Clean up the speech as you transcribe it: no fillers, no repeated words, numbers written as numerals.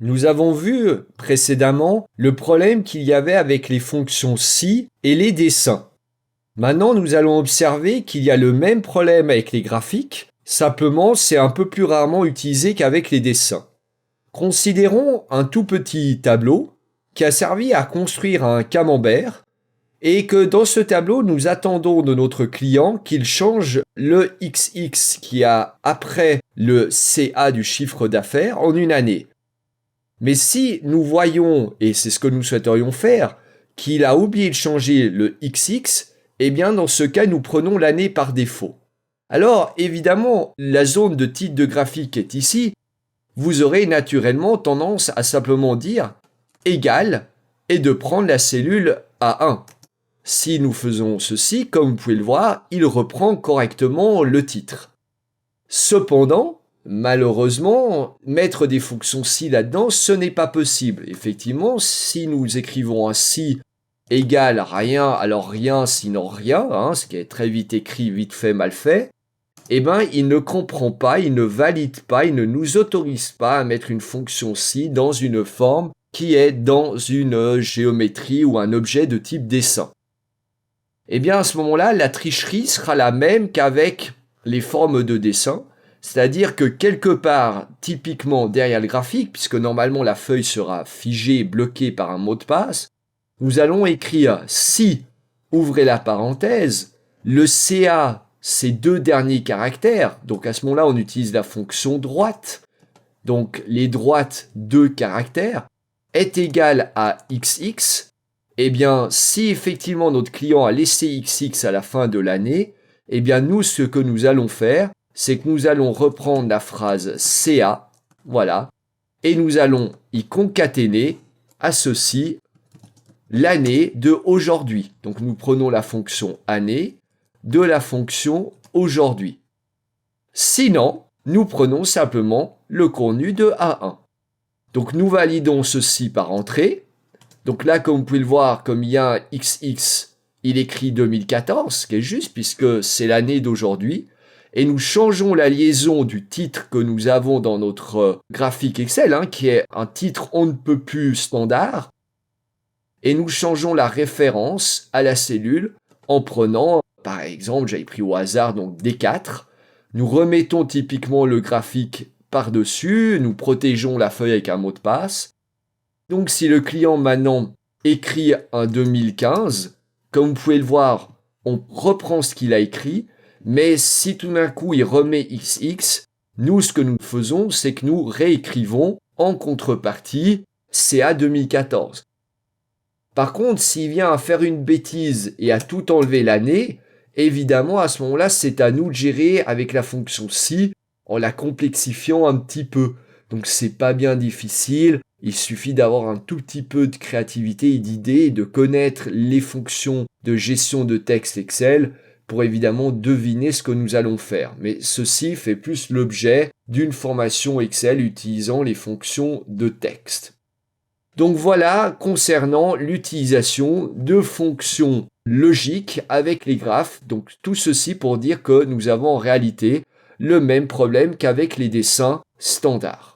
Nous avons vu précédemment le problème qu'il y avait avec les fonctions si et les dessins. Maintenant, nous allons observer qu'il y a le même problème avec les graphiques, simplement c'est un peu plus rarement utilisé qu'avec les dessins. Considérons un tout petit tableau qui a servi à construire un camembert et que dans ce tableau, nous attendons de notre client qu'il change le XX qui a après le CA du chiffre d'affaires en une année. Mais si nous voyons, et c'est ce que nous souhaiterions faire, qu'il a oublié de changer le XX, eh bien dans ce cas, nous prenons l'année par défaut. Alors évidemment, la zone de titre de graphique est ici. Vous aurez naturellement tendance à simplement dire égal et de prendre la cellule A1. Si nous faisons ceci, comme vous pouvez le voir, il reprend correctement le titre. Cependant, malheureusement, mettre des fonctions si là-dedans, ce n'est pas possible. Effectivement, si nous écrivons un si égale rien, alors rien sinon rien, ce qui est très vite écrit, vite fait, mal fait, eh bien, il ne comprend pas, il ne valide pas, il ne nous autorise pas à mettre une fonction si dans une forme qui est dans une géométrie ou un objet de type dessin. Eh bien, à ce moment-là, la tricherie sera la même qu'avec les formes de dessin, c'est-à-dire que quelque part, typiquement derrière le graphique, puisque normalement la feuille sera figée, bloquée par un mot de passe, nous allons écrire si, ouvrez la parenthèse, le CA, ces deux derniers caractères, donc à ce moment-là, on utilise la fonction droite, donc les droites deux caractères, est égal à XX. Eh bien, si effectivement notre client a laissé XX à la fin de l'année, eh bien nous, ce que nous allons faire, c'est que nous allons reprendre la phrase CA, voilà, et nous allons y concaténer à ceci l'année de aujourd'hui. Donc nous prenons la fonction année de la fonction aujourd'hui. Sinon, nous prenons simplement le contenu de A1. Donc nous validons ceci par entrée. Donc là, comme vous pouvez le voir, comme il y a un XX, il écrit 2014, ce qui est juste puisque c'est l'année d'aujourd'hui. Et nous changeons la liaison du titre que nous avons dans notre graphique Excel, qui est un titre on ne peut plus standard. Et nous changeons la référence à la cellule en prenant, par exemple, j'avais pris au hasard, donc D4. Nous remettons typiquement le graphique par-dessus, nous protégeons la feuille avec un mot de passe. Donc si le client maintenant écrit un 2015, comme vous pouvez le voir, on reprend ce qu'il a écrit, mais si tout d'un coup il remet XX, nous ce que nous faisons, c'est que nous réécrivons en contrepartie CA 2014. Par contre, s'il vient à faire une bêtise et à tout enlever l'année, évidemment à ce moment-là, c'est à nous de gérer avec la fonction si en la complexifiant un petit peu. Donc c'est pas bien difficile. Il suffit d'avoir un tout petit peu de créativité et d'idées et de connaître les fonctions de gestion de texte Excel pour évidemment deviner ce que nous allons faire. Mais ceci fait plus l'objet d'une formation Excel utilisant les fonctions de texte. Donc voilà concernant l'utilisation de fonctions logiques avec les graphes. Donc tout ceci pour dire que nous avons en réalité le même problème qu'avec les dessins standards.